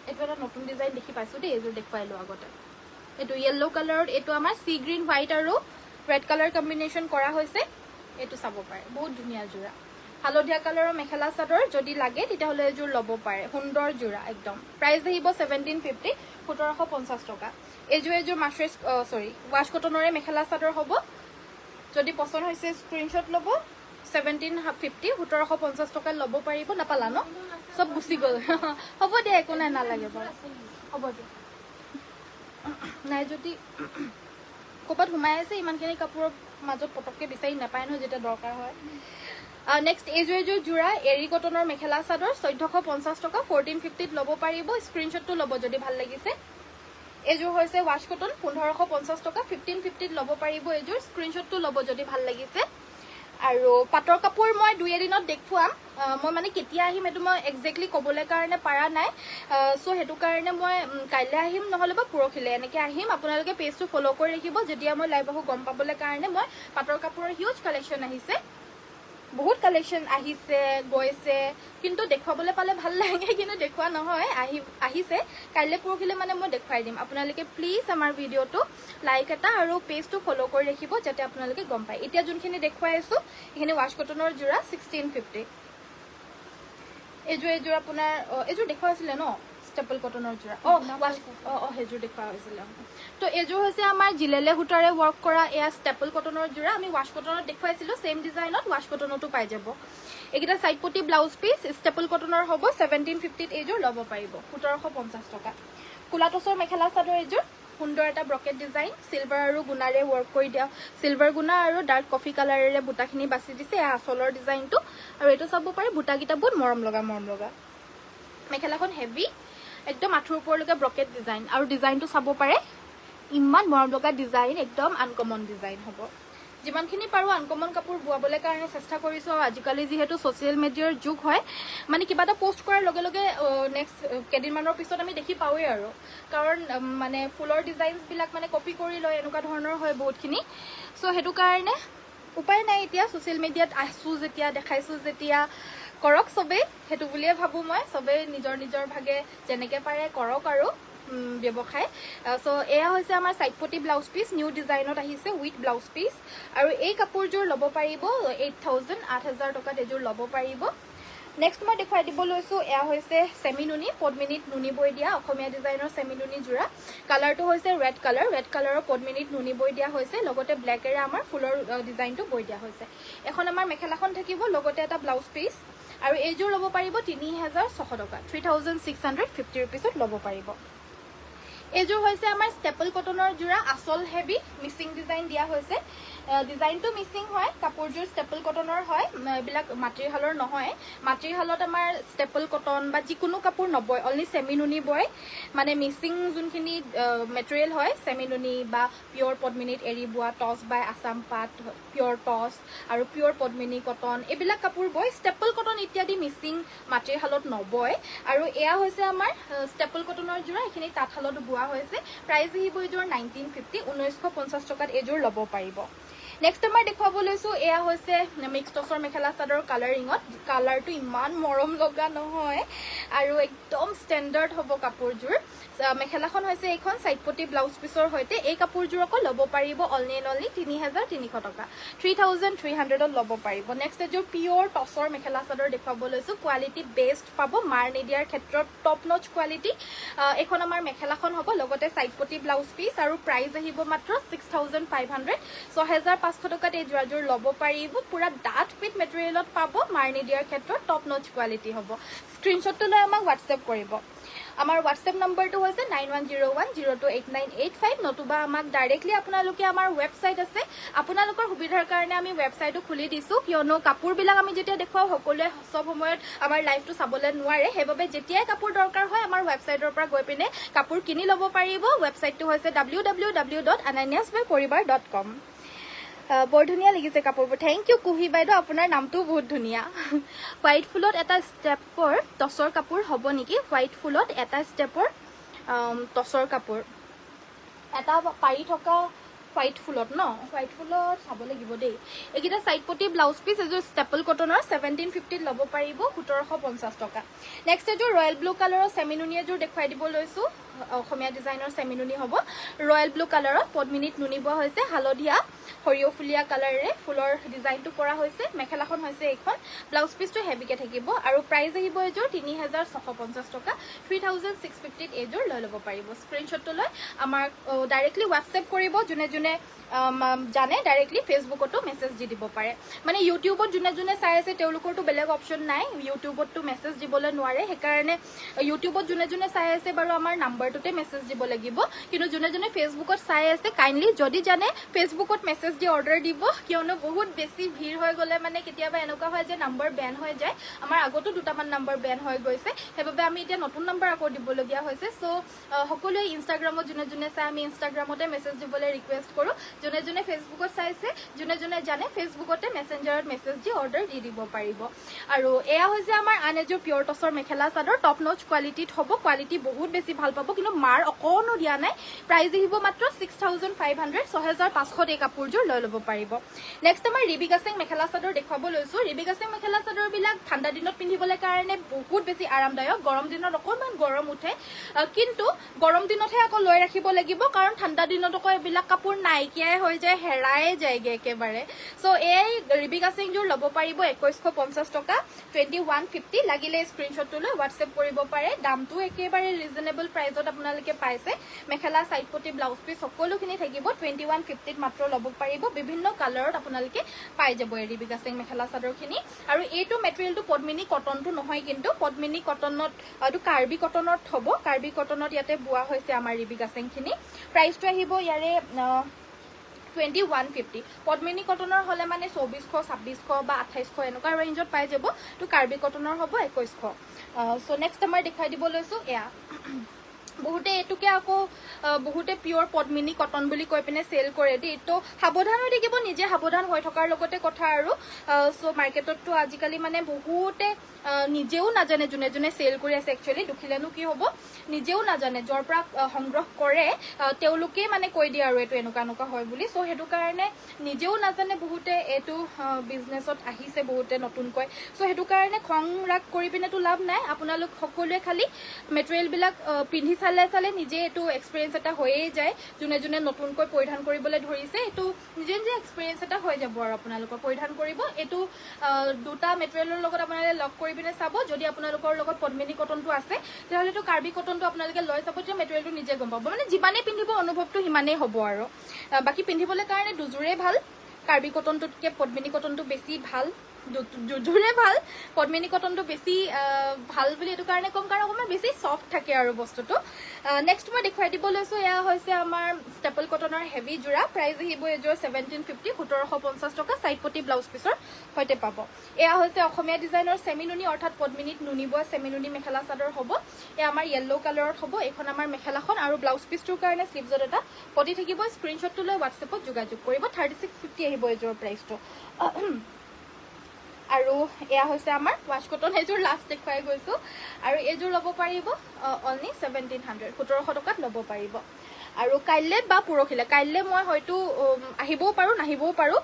এইটো এটা নতুন ডিজাইন দেখি পাইছোঁ দেই, এইযোৰ দেখুৱাই লওঁ আগতে। এইটো য়েল্লো কালাৰত, এইটো আমাৰ চি গ্ৰীণ হোৱাইট আৰু ৰেড কালাৰ কম্বিনেশ্যন কৰা হৈছে, এইটো চাব পাৰে, বহুত ধুনীয়া যোৰা। হালধীয়া কালাৰৰ মেখেলা চাদৰ যদি লাগে তেতিয়াহ'লে এইযোৰ ল'ব পাৰে, সুন্দৰ যোৰা একদম। প্ৰাইচ আহিব 1750, 1750 টকা। এইযোৰ মাছৰাইজ ৱাছ কটনৰে মেখেলা চাদৰ হ'ব, যদি পচন্দ হৈছে স্ক্ৰীনশ্বট ল'ব। 1750, 1750 টকাত ল'ব পাৰিব। নাপালা ন, চব গুচি গ'ল। হ'ব দিয়া, একো নাই, নালাগে বাৰু, হ'ব দিয়া। নাই যদি ক'ৰবাত সোমাই আছে ইমানখিনি কাপোৰৰ মাজত পটককৈ বিচাৰি নাপায় নহয় যেতিয়া দৰকাৰ হয় নেক্সট এইযোৰ যোৰা এৰী কটনৰ মেখেলা চাদৰ 1450 টকা 1450ত ল'ব পাৰিব স্ক্ৰীনশ্বটটো ল'ব যদি ভাল লাগিছে এইযোৰ হৈছে ৱাছ কটন 1550 টকা 1550ত ল'ব পাৰিব এইযোৰ স্ক্ৰীনশ্বটটো ল'ব যদি ভাল লাগিছে আৰু পাটৰ কাপোৰ মই 2 এদিনত দেখুৱাম মই মানে কেতিয়া আহিম এইটো মই এক্সেক্টলি ক'বলৈ কাৰণে পাৰা নাই সো হেতু কাৰণে মই কাইলৈ আহিম নহলে বা পৰখিলে এনেকৈ আহিম আপোনালোকে পেজটো ফলো কৰি ৰাখিব যেতিয়া মই লাইভ আহো গম পাবলৈ কাৰণে মই পাটৰ কাপোৰৰ হিউজ কালেকশ্যন আহিছে বহুত কালেকশ্যন আহিছে গৈছে কিন্তু দেখুৱাবলৈ পালে ভাল লাগে কিন্তু দেখুৱা নহয় আহিছে কাইলৈ পৰখিলে মানে মই দেখুৱাই দিম আপোনালোকে প্লিজ আমাৰ ভিডিঅ'টো লাইক এটা আৰু পেজটো ফলো কৰি ৰাখিব যাতে আপোনালোকে গম পায় এতিয়া যোনখিনি দেখুৱাই আছো এইখিনি ৱাছ কটনৰ যোৰা 1650 এইযোৰ আপোনাৰ এইযোৰ দেখুৱাই আছিলে ন ষ্টেপল কটনৰ যোৰা সেইযোৰ দেখুওৱা হৈছিলে তো এইযোৰ হৈছে আমাৰ জিলেলে সূতাৰে ৱৰ্ক কৰা এয়া ষ্টেপল কটনৰ যোৰা আমি ৱাছ কটনত দেখুৱাইছিলোঁ ছেম ডিজাইনত ৱাছ কটনতো পাই যাব এইকেইটা চাইড পটি ব্লাউজ পিচ ষ্টেপল কটনৰ হ'ব 1750ত এইযোৰ ল'ব পাৰিব 1750 টকা কোলা টচৰ মেখেলা চাদৰ এইযোৰ সুন্দৰ এটা ব্ৰকেট ডিজাইন সিলভাৰ আৰু গুণাৰে ৱৰ্ক কৰি দিয়া সিলভাৰ গুণা আৰু ডাৰ্ক কফি কালাৰেৰে বুটাখিনি বাছি দিছে এয়া আচলৰ ডিজাইনটো আৰু এইটো চাব পাৰে বুটাকেইটা বহুত মৰম লগা মেখেলাখন হেভি একদম আঁঠুৰ ওপৰলৈকে ব্ৰকেট ডিজাইন আৰু ডিজাইনটো চাব পাৰে ইমান মৰম লগা ডিজাইন একদম আনকমন ডিজাইন হ'ব যিমানখিনি পাৰোঁ আনকমন কাপোৰ বোৱাবলৈ কাৰণে চেষ্টা কৰিছোঁ আৰু আজিকালি যিহেতু ছ'চিয়েল মিডিয়াৰ যুগ হয় মানে কিবা এটা পোষ্ট কৰাৰ লগে লগে নেক্সট কেইদিনমানৰ পিছত আমি দেখি পাওঁৱেই আৰু কাৰণ মানে ফুলৰ ডিজাইনছবিলাক মানে কপি কৰি লয় এনেকুৱা ধৰণৰ হয় বহুতখিনি চ' সেইটো কাৰণে উপায় নাই এতিয়া ছ'চিয়েল মিডিয়াত আছোঁ যেতিয়া দেখাইছোঁ যেতিয়া কৰক চবেই সেইটো বুলিয়ে ভাবোঁ মই চবেই নিজৰ ভাগে যেনেকৈ পাৰে কৰক আৰু ব্যৱসায় চ' এয়া হৈছে আমাৰ চাইড পটি ব্লাউজ পিচ নিউ ডিজাইনত আহিছে উইথ ব্লাউজ পিচ আৰু এই কাপোৰযোৰ ল'ব পাৰিব 8000 টকাত এইযোৰ ল'ব পাৰিব নেক্সট মই দেখুৱাই দিব লৈছোঁ এয়া হৈছে ছেমি নুনি পদ্মিনীত নুনি বৈ দিয়া অসমীয়া ডিজাইনৰ ছেমি নুনি যোৰা কালাৰটো হৈছে ৰেড কালাৰৰ পদ্মিনীত নুনি বৈ দিয়া হৈছে লগতে ব্লেকেৰে আমাৰ ফুলৰ ডিজাইনটো বৈ দিয়া হৈছে এখন আমাৰ মেখেলাখন থাকিব লগতে এটা ব্লাউজ পিচ আৰু এইযোৰ ল'ব পাৰিব 3600 টকা 3650 ৰুপিছত ল'ব পাৰিব এইযোৰ হৈছে আমাৰ ষ্টেপল কটনৰ যোৰা আচল হেভি মিচিং ডিজাইন দিয়া হৈছে ডিজাইনটো মিচিং হয় কাপোৰযোৰ ষ্টেপল কটনৰ হয় এইবিলাক মাটিৰশালৰ নহয় মাটিৰশালত আমাৰ ষ্টেপল কটন বা যিকোনো কাপোৰ নবয় অনলি ছেমি নুনি বয় মানে মিচিং যোনখিনি মেটেৰিয়েল হয় ছেমি নুনি বা পিয়ৰ পদ্মিনীত এৰি বোৱা টচ বাই আছাম পাট পিয়ৰ টচ আৰু পিয়ৰ পদ্মিনী কটন এইবিলাক কাপোৰ বয় ষ্টেপল কটন ইত্যাদি মিচিং মাটিৰশালত নবয় আৰু এয়া হৈছে আমাৰ ষ্টেপল কটনৰ যোৰা এইখিনি তাঁতশালত বোৱা হৈছে প্ৰাইচ আহিব এইযোৰ 1950 টকাত এইযোৰ ল'ব পাৰিব নেক্সট মই দেখুৱাব লৈছোঁ এয়া হৈছে মিক্স টচৰ মেখেলা চাদৰ কালাৰিঙত কালাৰটো ইমান মৰম লগা নহয় আৰু একদম ষ্টেণ্ডাৰ্ড হ'ব কাপোৰযোৰ মেখেলাখন হৈছে এইখন চাইড পটি ব্লাউজ পিচৰ সৈতে এই কাপোৰযোৰ আকৌ ল'ব পাৰিব অনলি 3300 টকা 3300ত ল'ব পাৰিব নেক্সট এযোৰ পিয়ৰ টচৰ মেখেলা চাদৰ দেখুৱাব লৈছোঁ কোৱালিটি বেষ্ট পাব মাৰ নিদিয়াৰ ক্ষেত্ৰত টপ নচ কোৱালিটি এইখন আমাৰ মেখেলাখন হ'ব লগতে চাইড পটি ব্লাউজ পিচ আৰু প্ৰাইচ আহিব মাত্ৰ 6500 6500 টকাত এই যোৰাযোৰ ল'ব পাৰিব পুৰা ডাঠ ফিট মেটেৰিয়েলত পাব মাৰ নিদিয়াৰ ক্ষেত্ৰত টপ নচ কোৱালিটি হ'ব স্ক্ৰীনশ্বটটো লৈ আমাক হোৱাটছএপ কৰিব আমাৰ হোৱাটছএপ নম্বৰটো হৈছে 9101028985 নতুবা আমাক ডাইৰেক্টলি আপোনালোকে আমাৰ ৱেবছাইট আছে আপোনালোকৰ সুবিধাৰ কাৰণে আমি ৱেবছাইটো খুলি দিছোঁ কিয়নো কাপোৰবিলাক আমি যেতিয়া দেখুৱাওঁ সকলোৱে সব সময়ত আমাৰ লাইভটো চাবলৈ নোৱাৰে সেইবাবে যেতিয়াই কাপোৰ দৰকাৰ হয় আমাৰ ৱেবছাইটৰ পৰা গৈ পিনে কাপোৰ কিনি ল'ব পাৰিব ৱেবছাইটটো হৈছে www.ananyasbyporibar.com বৰ ধুনীয়া লাগিছে কাপোৰবোৰ থেংক ইউ কুহি বাইদেউ আপোনাৰ নামটোও বহুত ধুনীয়া হোৱাইট ফুলত এটা ষ্টেপৰ টচৰ কাপোৰ হ'ব নেকি হোৱাইট ফুলত এটা ষ্টেপৰ টচৰ কাপোৰ এটা পাৰি থকা হোৱাইট ফুলত ন হোৱাইট ফুলত চাব লাগিব দেই এইকেইটা চাইড পটি ব্লাউজ পিচ এযোৰ ষ্টেপল কটনৰ 1750ত ল'ব পাৰিব 1750 টকা নেক্সট এযোৰ ৰয়েল ব্লু কালাৰৰ ছেমি নুনি এযোৰ দেখুৱাই দিব লৈছোঁ অসমীয়া ডিজাইনৰ ছেমি নুনি হ'ব ৰয়েল ব্লু কালাৰত পদ্মিনীত নুনি বোৱা হৈছে হালধীয়া সৰিয়হফুলীয়া কালাৰেৰে ফুলৰ ডিজাইনটো কৰা হৈছে মেখেলাখন হৈছে এইখন ব্লাউজ পিচটো হেভিকে থাকিব আৰু প্ৰাইচ আহিব এইযোৰ 3650 টকা 3650ত এইযোৰ লৈ ল'ব পাৰিব স্ক্ৰীনশ্বটটো লৈ আমাক ডাইৰেক্টলি হোৱাটছএপ কৰিব যোনে জানে ডাইৰেক্টলি ফেচবুকতো মেছেজ দি দিব পাৰে মানে ইউটিউবত যোনে চাই আছে তেওঁলোকৰতো বেলেগ অপশ্যন নাই ইউটিউবততো মেছেজ দিবলৈ নোৱাৰে সেইকাৰণে ইউটিউবত যোনে চাই আছে বাৰু আমাৰ নাম্বাৰ নাম্বাৰটোতে মেছেজ দিব লাগিব কিন্তু যোনে যোনে ফেচবুকত চাই আছে কাইণ্ডলি যদি জানে ফেচবুকত মেছেজ দি অৰ্ডাৰ দিব কিয়নো বহুত বেছি ভিৰ হৈ গ'লে মানে কেতিয়াবা এনেকুৱা হয় যে নাম্বাৰ বেন হৈ যায় আমাৰ আগতো দুটামান নাম্বাৰ বেন হৈ গৈছে সেইবাবে আমি এতিয়া নতুন নাম্বাৰ আকৌ দিবলগীয়া হৈছে চ' সকলোৱে ইনষ্টাগ্ৰামত যোনে যোনে চাই আমি ইনষ্টাগ্ৰামতে মেছেজ দিবলৈ ৰিকুৱেষ্ট কৰোঁ যোনে যোনে ফেচবুকত চাইছে যোনে যোনে জানে ফেচবুকতে মেছেঞ্জাৰত মেছেজ দি অৰ্ডাৰ দি দিব পাৰিব আৰু এয়া হৈছে আমাৰ আন এযোৰ পিয়ৰ টচৰ মেখেলা চাদৰ টপ নচ কোৱালিটিত হ'ব কোৱালিটি বহুত বেছি ভাল পাব কিন্তু মাৰ অকণো দিয়া নাই প্ৰাইজ আহিব মাত্ৰ 6500 6500 এই কাপোৰযোৰ লৈ ল'ব পাৰিব নেক্সট আমাৰ ৰিবিকা সিং মেখেলা চাদৰ দেখুৱাব লৈছোঁ ৰিবিকা সিং মেখেলা চাদৰবিলাক ঠাণ্ডা দিনত পিন্ধিবলৈ কাৰণে বহুত বেছি আৰামদায়ক গৰম দিনত অকণমান গৰম উঠে কিন্তু গৰম দিনতহে আকৌ লৈ ৰাখিব লাগিব কাৰণ ঠাণ্ডা দিনত আকৌ এইবিলাক কাপোৰ নাইকিয়াই হৈ যায় হেৰাই যায়গৈ একেবাৰে চ' এই ৰিবিকা সিংযোৰ ল'ব পাৰিব 2150 টকা 2150 লাগিলে স্ক্ৰীনশ্বটটো লৈ হোৱাটছএপ কৰিব পাৰে দামটো একেবাৰে ৰিজনেবল প্ৰাইজত আপোনালোকে পাইছে মেখেলা চাইড পটি ব্লাউজ পিচ সকলোখিনি থাকিব 2150ত মাত্ৰ ল'ব পাৰিব বিভিন্ন কালাৰত আপোনালোকে পাই যাব এই ৰিবিকা সিং মেখেলা চাদৰখিনি আৰু এইটো মেটেৰিয়েলটো পদ্মিনী কটনটো নহয় কিন্তু পদ্মিনী কটনত এইটো কাৰ্বি কটনত হ'ব কাৰ্বি কটনত ইয়াতে বোৱা হৈছে আমাৰ ৰিবিকা সিংখিনি প্ৰাইচটো আহিব ইয়াৰে 2150 পদ্মিনী কটনৰ হলে মানে 2400 2600 বা 2800 এনেকুৱা ৰেঞ্জত পাই যাব তো কাৰ্বি কটনৰ হ'ব 2100 সো নেক্সট আমাৰ দেখাই দিব লৈছো এয়া বহুতে এটুকে আকৌ বহুতে পিওৰ পদ্মিনী কটন বুলি কৈ পিনে সেল কৰে দেই তো সাবধান হৈ থাকিব নিজে সাবধান হৈ থকাৰ লগতে কথা আৰু সো মাৰ্কেটতো আজিকালি মানে বহুতে নিজেও নাজানে যোনে যোনে সেল কৰি আছে একচুয়ালি দুখিলেনো কি হ'ব নিজেও নাজানে যৰ পৰা সংগ্ৰহ কৰে তেওঁলোকে মানে কৈ দিয়ে আৰু এটো এনেকুৱা এনেকুৱা হয় বুলি সো হেতু কাৰণে নিজেও নাজানে বহুতে এটো বিজনেছত আহিছে বহুতে নতুনকৈ সো হেতু কাৰণে খং ৰাগ কৰি পিনে তো লাভ নাই আপোনালোক সকলোৱে খালি মেটেৰিয়েল বিলাক পিন্ধি চালে চালে নিজে এটো এক্সপেৰিয়েন্স এটা হৈয়ে যায় যোনে যোনে নতুনকৈ পৰিধান কৰিবলৈ ধৰিছে এটো নিজে নিজে এক্সপেৰিয়েন্স এটা হৈ যাব আৰু আপোনালোকৰ পৰিধান কৰিব এটো দুটা মেটেৰিয়েলৰ লগত আপোনালোকে লক কৰি পিনে চাব যদি আপোনালোকৰ লগত পদ্মিনী কটনটো আছে তেহলে তো কাৰ্বি কটনটো আপোনালোকে লৈ চাব যে মেটেৰিয়েলটো নিজে গম পাব মানে যিমানে পিন্ধিব অনুভৱটো হিমানেই হ'ব আৰু বাকি পিন্ধিবলৈ কাৰণে দুজোৰে ভাল কাৰ্বি কটনটোতকে পদ্মিনী কটনটো বেছি ভাল দুজোৰে ভাল পদ্মিনী কটনটো বেছি ভাল বুলি এটো কাৰণে কম কাৰণ অকমান বেছি সফট থাকে আৰু বস্তুটো নেক্সট মই দেখাই দিব লৈছো এয়া হৈছে আমাৰ ষ্টেপল কটনৰ হেভি জোৰা প্ৰাইস আহিব এজোৰ 1750 1750 টকা সাইড পটি ব্লাউজ পিছৰ হৈতে পাব এয়া হৈছে অসমীয়া ডিজাইনৰ সেমিনুনি অৰ্থাৎ পদ্মিনীত নুনিবোৱা সেমিনুনি মেখেলা চাদৰ হ'ব এ আমাৰ ইয়েলো কালাৰত হ'ব এখন আমাৰ মেখেলাখন আৰু ব্লাউজ পিছটোৰ কাৰণে স্লিভজত এটা পটি থাকিব স্ক্ৰীনশ্বটটো লৈ হোৱাটছএপত যোগাযোগ কৰিব 3650 আহিব এজোৰ প্ৰাইসটো আৰু এয়া হৈছে আমাৰ ওয়াশ কটন এজোৰ লাষ্ট দেখাই গৈছো আৰু এজোৰ ল'ব পাৰিব অনলি 1700 1700 টকাত ল'ব পাৰিব আৰু কাইলে বা পুৰখিলে কাইলে মই হয়তো আহিবও পাৰো নাহিবও পাৰো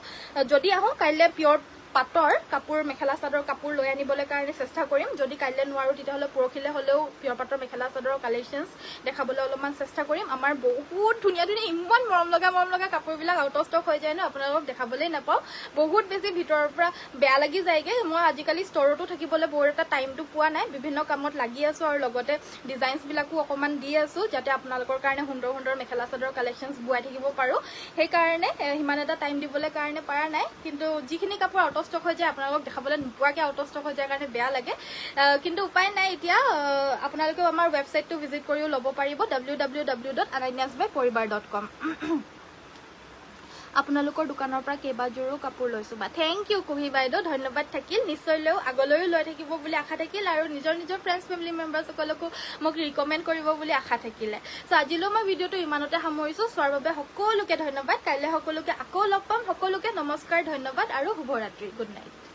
যদি আহো কাইলে পিয়ৰ পাটৰ কাপোৰ মেখেলা চাদৰ কাপোৰ লৈ আনিবলৈ কাৰণে চেষ্টা কৰিম যদি কাইলে নোৱাৰো তেতিয়াহলে পুৰখিলে হলেও পিয়ৰ পাটৰ মেখেলা চাদৰৰ কালেকশনস দেখাবলৈ অলপমান চেষ্টা কৰিম আমাৰ বহুত ধুনীয়া ধুনীয়া ইমান মৰম লগা কাপোৰবিলাক আউট অফ ষ্টক হৈ যায় ন আপোনালোকক দেখাবলৈ নাপাও বহুত বেছি ভিতৰৰ পৰা বেয়া লাগি যায়গে মই আজিকালি ষ্টৰতো থাকিবলৈ বহুত এটা টাইমটো পোৱা নাই বিভিন্ন কামত লাগি আছো আৰু লগতে ডিজাইনস বিলাকো অকমান দি আছো যাতে আপোনালোকৰ কাৰণে সুন্দৰ সুন্দৰ মেখেলা চাদৰ কালেকশনস বুৱাই থাকিব পাৰো সেই কাৰণে হিমান এটা টাইম দিবলৈ কাৰণে পাৰা নাই কিন্তু যিখিনি কাপোৰ আউট অফ ষ্টক হৈ যায় আপোনালোকক দেখাবলৈ নোপোৱাকে আউট অফ ষ্টক হৈ যায় কাৰণে বেয়া লাগে কিন্তু উপায় নাই এতিয়া আপোনালোকে আমাৰ ৱেবসাইটটো ভিজিট কৰিও ল'ব পাৰিব www.ananyasbyporibar.com আপোনালোকৰ দোকানৰ পৰা কেইবাজোৰো কাপোৰ লৈছো বা থ্যাংক ইউ কুহি বাইদেউ ধন্যবাদ থাকিল নিশ্চয় আগলৈও লৈ থাকিব বুলি আশা থাকিল আৰু নিজৰ ফ্ৰেণ্ডছ ফেমিলি মেম্বাৰ্ছ সকলকো মোক ৰিকমেণ্ড কৰিব বুলি আশা থাকিলে সো আজিলৈ মই ভিডিওটো ইমানতে সামৰিছো চোৱাৰ বাবে সকলোকে ধন্যবাদ কাইলৈ সকলোকে আকৌ লগ পাম সকলোকে নমস্কাৰ ধন্যবাদ আৰু শুভৰাত্ৰি গুড নাইট